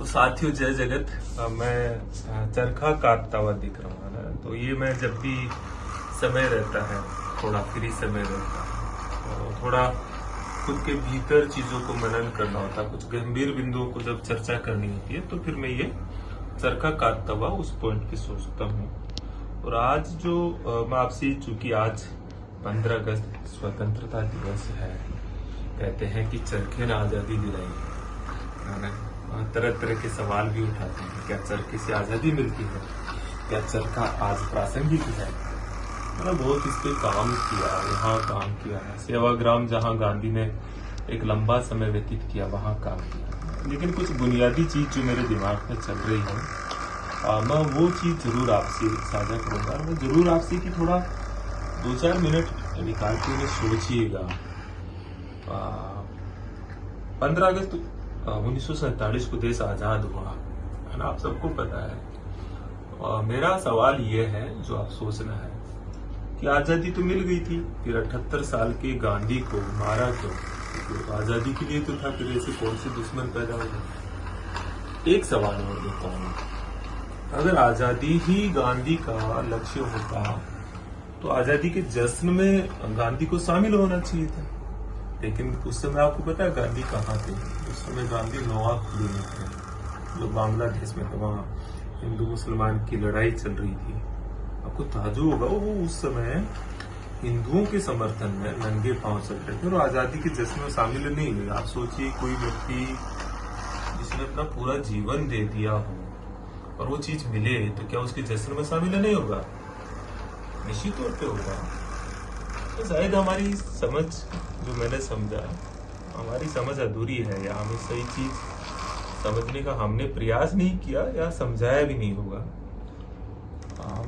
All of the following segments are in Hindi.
तो साथियों जय जगत। मैं चरखा काटता हुआ दिख रहा हूँ ना। तो ये मैं जब भी समय रहता है, थोड़ा फ्री समय रहता है, तो थोड़ा खुद के भीतर चीजों को मनन करना होता है, कुछ गंभीर बिंदुओं को जब चर्चा करनी होती है, तो फिर मैं ये चरखा काटता हुआ उस पॉइंट पे सोचता हूँ। और आज जो मैं आपसे, चूंकि आज 15 अगस्त स्वतंत्रता दिवस है, कहते हैं कि चरखे ने आजादी दिलाई है ना। तरह तरह के सवाल भी उठाते हैं, क्या चरखे से आजादी मिलती है, क्या चरखा आज प्रासंगिक है। मैंने बहुत इस पे काम किया, यहाँ काम किया है, सेवाग्राम जहाँ गांधी ने एक लंबा समय व्यतीत किया वहाँ काम किया। लेकिन कुछ बुनियादी चीज जो मेरे दिमाग में चल रही है, मैं वो चीज जरूर आपसे साझा करूंगा। मैं जरूर आपसे कि थोड़ा 2-4 मिनट निकाल के सोचिएगा। 15 अगस्त 1947 को देश आजाद हुआ है ना, आप सबको पता है। मेरा सवाल ये है जो आप सोचना है कि आजादी तो मिल गई थी, फिर 78 साल के गांधी को मारा क्यों? तो आजादी के लिए तो था, फिर ऐसे कौन से दुश्मन पैदा हुए? एक सवाल और देता हूँ, अगर आजादी ही गांधी का लक्ष्य होता तो आजादी के जश्न में गांधी को शामिल होना चाहिए था। लेकिन उस समय आपको पता है गांधी कहाँ थे? उस समय गांधी नवाबपुरी में थे, जो बांग्लादेश में, तो वहाँ हिंदू मुसलमान की लड़ाई चल रही थी। आपको ताज्जुब होगा, वो उस समय हिंदुओं के समर्थन में नंगे पांव चल रहे थे और आजादी के जश्न में शामिल नहीं हुए। आप सोचिए, कोई व्यक्ति जिसने अपना पूरा जीवन दे दिया हो और वो चीज मिले, तो क्या उसके जश्न में शामिल नहीं होगा? निश्चित तौर पे होगा। तो शायद हमारी समझ, जो मैंने समझा, हमारी समझ अधूरी है, या हमें सही चीज समझने का हमने प्रयास नहीं किया, या समझाया भी नहीं होगा।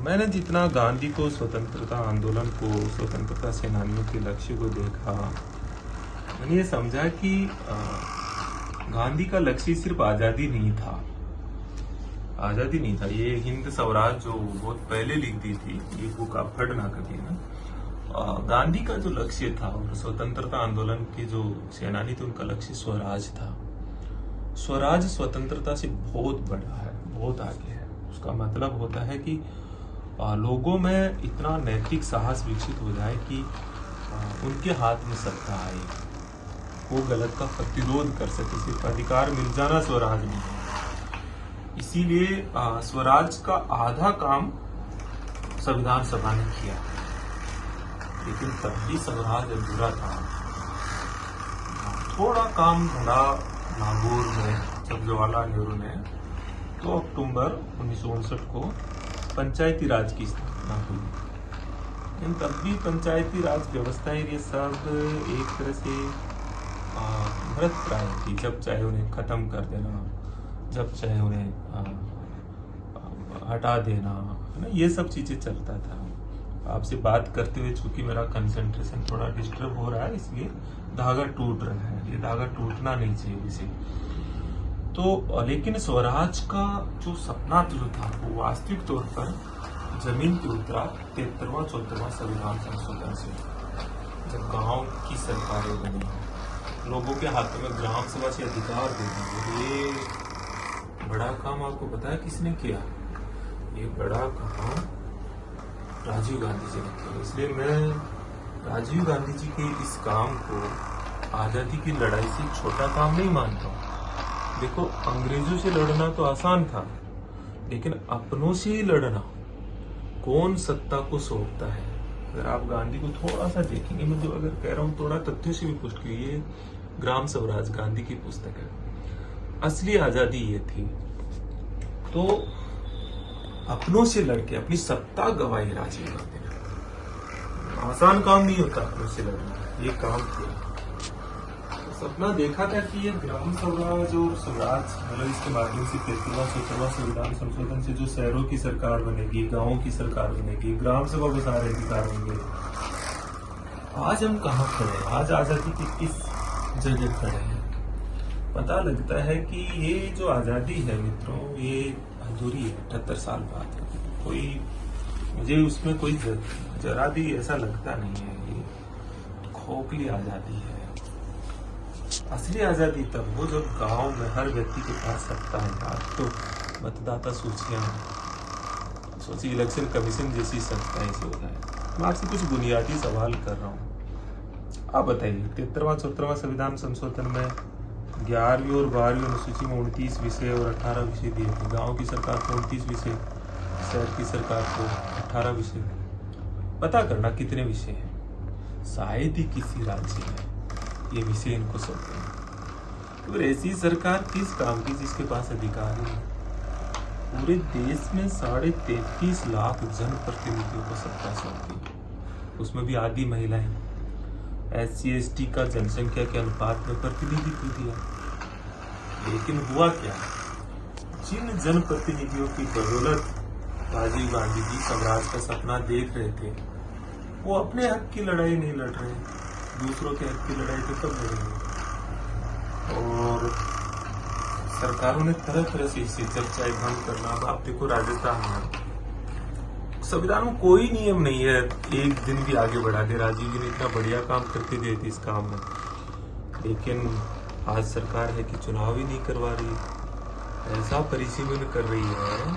मैंने जितना गांधी को, स्वतंत्रता आंदोलन को, स्वतंत्रता सेनानियों के लक्ष्य को देखा, मैंने ये समझा कि गांधी का लक्ष्य सिर्फ आजादी नहीं था। आजादी नहीं था, ये हिंद स्वराज जो बहुत पहले लिख दी थी, ये बुक आप पढ़ना कभी ना। गांधी का जो लक्ष्य था और स्वतंत्रता आंदोलन के जो सेनानी थे, उनका लक्ष्य स्वराज था। स्वराज स्वतंत्रता से बहुत बड़ा है, बहुत आगे है। उसका मतलब होता है कि लोगों में इतना नैतिक साहस विकसित हो जाए कि उनके हाथ में सत्ता आए, वो गलत का प्रतिरोध कर सके। सिर्फ अधिकार मिल जाना स्वराज नहीं है। इसीलिए स्वराज का आधा काम संविधान सभा ने किया, लेकिन तब भी स्वराज अधूरा था। थोड़ा काम धड़ा नागौर में जब जवाहरलाल नेहरू ने 2 अक्टूबर 1959 को पंचायती राज की स्थापना हुई, लेकिन तब भी पंचायती राज व्यवस्थाएं ये सब एक तरह से मृत प्राय थी। जब चाहे उन्हें खत्म कर देना, जब चाहे उन्हें हटा देना, है ना, ये सब चीजें चलता था। आपसे बात करते हुए चूंकि मेरा कंसंट्रेशन थोड़ा डिस्टर्ब हो रहा है, इसलिए धागा टूट रहा है। ये धागा टूटना नहीं चाहिए इसे तो। लेकिन स्वराज का जो सपना जो था, वो वास्तविक तौर पर जमीन पे उतरा 73वां-74वां संविधान संशोधन से, जब गांव की सरकारें बनी, लोगों के हाथों में ग्राम सभा से अधिकार दे दिए। ये बड़ा काम आपको पता है किसने किया? ये बड़ा काम राजीव गांधी जी ने किया। इसलिए मैं राजीव गांधी जी के इस काम को आजादी की लड़ाई से छोटा काम नहीं मानता हूँ। देखो, अंग्रेजों से लड़ना तो आसान था, लेकिन अपनों से ही लड़ना, कौन सत्ता को सौंपता है? अगर आप गांधी को थोड़ा सा देखेंगे, मैं जो अगर कह रहा हूँ थोड़ा तथ्यों से भी पुष्टि हुई, ये ग्राम स्वराज गांधी की पुस्तक है। असली आजादी ये थी। तो अपनों से लड़के अपनी सत्ता गवाई राजीव गांधी ने। आसान काम नहीं होता अपनों से लड़ना, ये काम किया। सपना देखा था कि ये ग्राम स्वराज और स्वराज, मतलब इसके माध्यम से 73वां संविधान संशोधन से जो शहरों की सरकार बनेगी, गांवों की सरकार बनेगी, ग्राम सभा को सारे अधिकार होंगे। आज हम कहाँ खड़े हैं? आज आजादी की किस जगह खड़े हैं? पता लगता है कि ये जो आजादी है मित्रों, ये अधूरी है। 78 साल बाद कोई, मुझे उसमें कोई जरा भी ऐसा लगता नहीं है। ये खोखली आजादी है। असली आजादी तब हो जब गांव में हर व्यक्ति के पास सत्ता है। आज तो मतदाता सूचियां, सोचिए इलेक्शन कमीशन जैसी संस्थाएं से हो जाए। मैं आपसे कुछ बुनियादी सवाल कर रहा हूँ, आप बताइए 73वां 74वां संविधान संशोधन में 11वीं और 12वीं अनुसूची में 29 विषय और 18 विषय दिए थे। गांव की सरकार को 29 विषय, शहर की सरकार को 18 विषय। पता करना कितने विषय हैं। शायद ही किसी राज्य में ये विषय इनको सौंपे हैं। तो ऐसी सरकार किस काम की जिसके पास अधिकार नहीं? पूरे देश में 33.5 लाख जनप्रतिनिधियों को सत्ता सौंपी, उसमें भी आधी महिलाएं। SC/ST का जनसंख्या के अनुपात में प्रतिनिधित्व दिया। लेकिन हुआ क्या? जिन जनप्रतिनिधियों की बदौलत राजीव गांधी जी स्वराज का सपना देख रहे थे, वो अपने हक की लड़ाई नहीं लड़ रहे, दूसरों के हक की लड़ाई तो कब लड़ेंगे? और सरकारों ने तरह तरह से इसे चर्चाएं भंग करना। अब आप देखो राजस्थान में संविधान में कोई नियम नहीं है एक दिन भी आगे बढ़ा दे। राजीव जी ने इतना बढ़िया काम करके गए थे इस काम में, लेकिन आज सरकार है कि चुनाव ही नहीं करवा रही। ऐसा परिसीमन कर रही है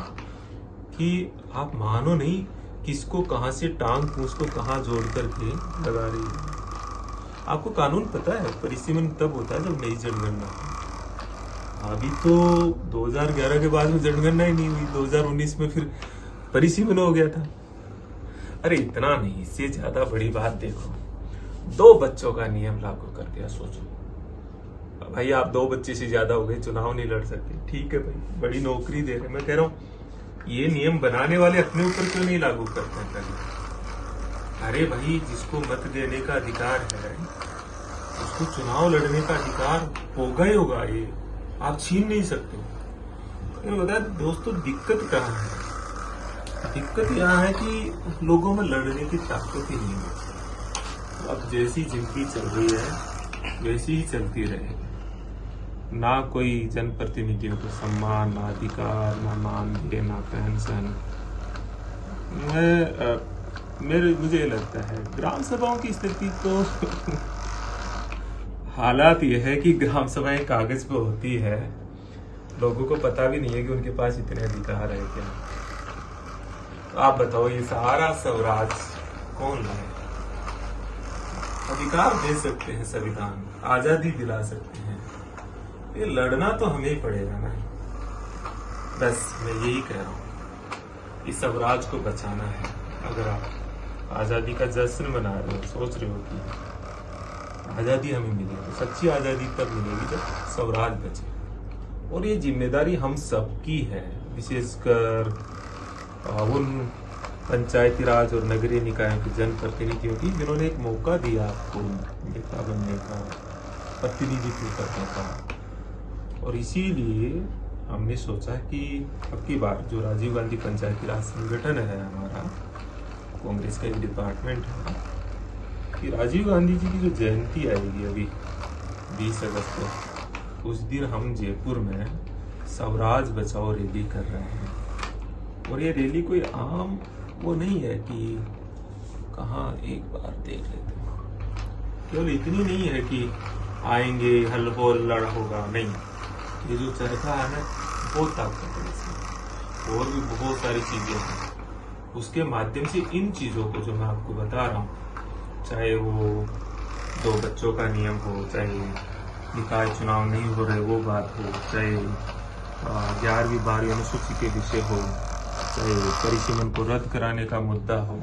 कि आप मानो नहीं, किसको कहां से टांग पूंछ को कहां जोड़ करके लगा रही है। आपको कानून पता है परिसीमन तब होता है जब नई जनगणना। अभी तो 2011 के बाद में जनगणना ही नहीं हुई, 2019 में फिर परिसीमन हो गया था। अरे इतना नहीं, इससे ज्यादा बड़ी बात देखो, 2 बच्चों का नियम लागू कर दिया। सोचो भाई, आप 2 बच्चे से ज्यादा हो गए, चुनाव नहीं लड़ सकते, ठीक है भाई, बड़ी नौकरी दे रहे। मैं कह रहा हूँ ये नियम बनाने वाले अपने ऊपर क्यों नहीं लागू करते हैं पहले? अरे भाई, जिसको मत देने का अधिकार है उसको चुनाव लड़ने का अधिकार होगा ही होगा, ये आप छीन नहीं सकते। बता दोस्तों, दिक्कत कहाँ है? दिक्कत यहाँ है कि लोगों में लड़ने की ताकत ही नहीं है। अब जैसी जिंदगी चल रही है वैसी ही चलती रहेगी। ना कोई जनप्रतिनिधियों को सम्मान, ना अधिकार, ना मानदेय, ना पेंशन। मुझे लगता है ग्राम सभाओं की स्थिति तो हालात यह है कि ग्राम सभाएं कागज पे होती है, लोगों को पता भी नहीं है कि उनके पास इतने अधिकार है क्या। तो आप बताओ, ये सारा स्वराज कौन लाए? अधिकार दे सकते हैं संविधान, आजादी दिला सकते हैं, ये लड़ना तो हमें ही पड़ेगा ना। बस मैं यही कह रहा हूँ, इस स्वराज को बचाना है। अगर आप आजादी का जश्न मना रहे हो, सोच रहे हो कि आजादी हमें मिली, तो सच्ची आजादी तब मिलेगी जब स्वराज बचे। और ये जिम्मेदारी हम सबकी है, विशेषकर उन पंचायती राज और नगरीय निकायों के जनप्रतिनिधियों की जिन्होंने एक मौका दिया आपको नेता बनने का, प्रतिनिधित्व करने का। और इसीलिए हमने सोचा कि अब की बार जो राजीव गांधी पंचायती राज संगठन है हमारा, कांग्रेस का एक डिपार्टमेंट है, कि राजीव गांधी जी की जो जयंती आएगी अभी 20 अगस्त को, उस दिन हम जयपुर में स्वराज बचाओ रैली कर रहे हैं। और ये रैली कोई आम वो नहीं है कि कहाँ एक बार देख लेते हैं, केवल इतनी नहीं है कि आएंगे हल हो लड़ होगा, नहीं। ये जो चरखा है ना, बहुत ताकत है इसमें, और भी बहुत सारी चीजें हैं। उसके माध्यम से इन चीजों को जो मैं आपको बता रहा हूँ, चाहे वो 2 बच्चों का नियम हो, चाहे निकाय चुनाव नहीं हो रहे वो बात हो, चाहे 11वीं 12वीं अनुसूची के विषय हो, चाहे परिसीमन को रद्द कराने का मुद्दा हो,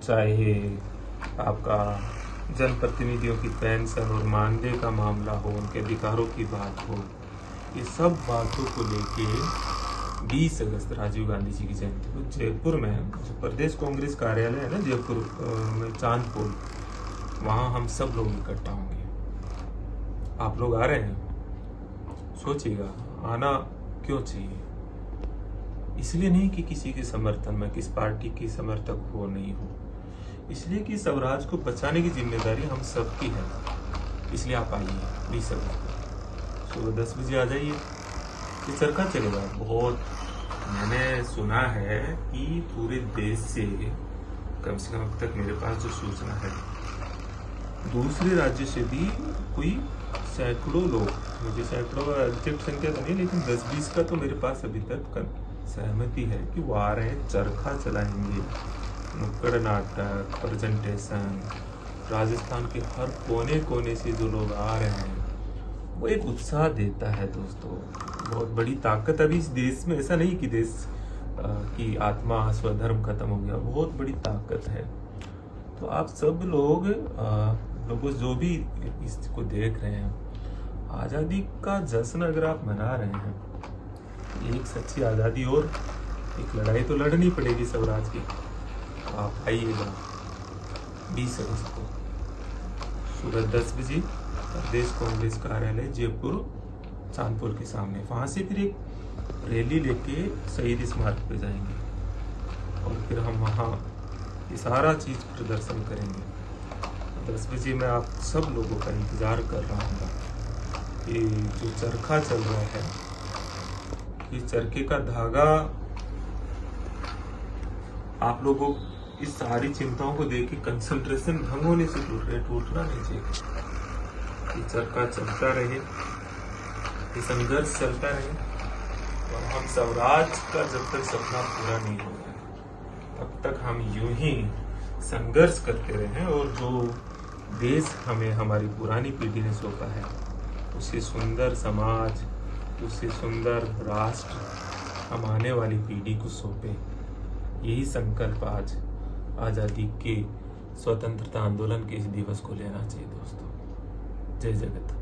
चाहे आपका जनप्रतिनिधियों की पेंशन और मानदेय का मामला हो, उनके अधिकारों की बात हो, ये सब बातों को लेके 20 अगस्त राजीव गांधी जी की जयंती को जयपुर में, जो प्रदेश कांग्रेस कार्यालय है ना जयपुर में चांदपुर, वहाँ हम सब लोग इकट्ठा होंगे। आप लोग आ रहे हैं? सोचिएगा, आना क्यों चाहिए? इसलिए नहीं कि किसी के समर्थन में, किस पार्टी की समर्थक हो नहीं हो, इसलिए कि स्वराज को बचाने की जिम्मेदारी हम सबकी है। इसलिए आप आइए 20 अगस्त को सुबह 10 बजे आ जाइए। ये चरखा चलेगा बहुत। मैंने सुना है कि पूरे देश से कम से कम अब तक मेरे पास जो सूचना है, दूसरे राज्य से भी कोई सैकड़ों लोग, मुझे सैकड़ों का एग्जैक्ट संख्या तो नहीं, लेकिन 10-20 का तो मेरे पास अभी तक सहमति है कि वो आ रहे हैं, चरखा चलाएंगे, नुक्कड़ नाटक, प्रेजेंटेशन। राजस्थान के हर कोने कोने से जो लोग आ रहे हैं वो एक उत्साह देता है दोस्तों। बहुत बड़ी ताकत अभी इस देश में, ऐसा नहीं कि देश की आत्मा स्वधर्म खत्म हो गया, बहुत बड़ी ताकत है। तो आप सब लोगों जो भी इसको देख रहे हैं, आज़ादी का जश्न अगर आप मना रहे हैं, एक सच्ची आज़ादी और एक लड़ाई तो लड़नी पड़ेगी स्वराज की। आप आइएगा 20 अगस्त को सुबह 10 बजे प्रदेश कांग्रेस कार्यालय जयपुर चांदपुर के सामने। वहाँ से फिर एक रैली लेके शहीद स्मारक पे जाएंगे और फिर हम वहाँ ये सारा चीज़ प्रदर्शन करेंगे। 10 बजे मैं आप सब लोगों का इंतज़ार कर रहा हूँ कि जो चरखा चल रहा है, इस चरखे का धागा आप लोगों इस सारी चिंताओं को देख के कंसंट्रेशन भंग होने से टूटना नहीं चाहिए। ये चरखा चलता रहे, ये संघर्ष चलता रहे, और हम स्वराज का जब तक सपना पूरा नहीं होगा तब तक हम यूं ही संघर्ष करते रहें, और जो देश हमें हमारी पुरानी पीढ़ी ने सौंपा है उसे सुंदर समाज, उसे सुंदर राष्ट्र हम आने वाली पीढ़ी को सौंपे। यही संकल्प आज आज़ादी के स्वतंत्रता आंदोलन के इस दिवस को लेना चाहिए दोस्तों। जय जगत।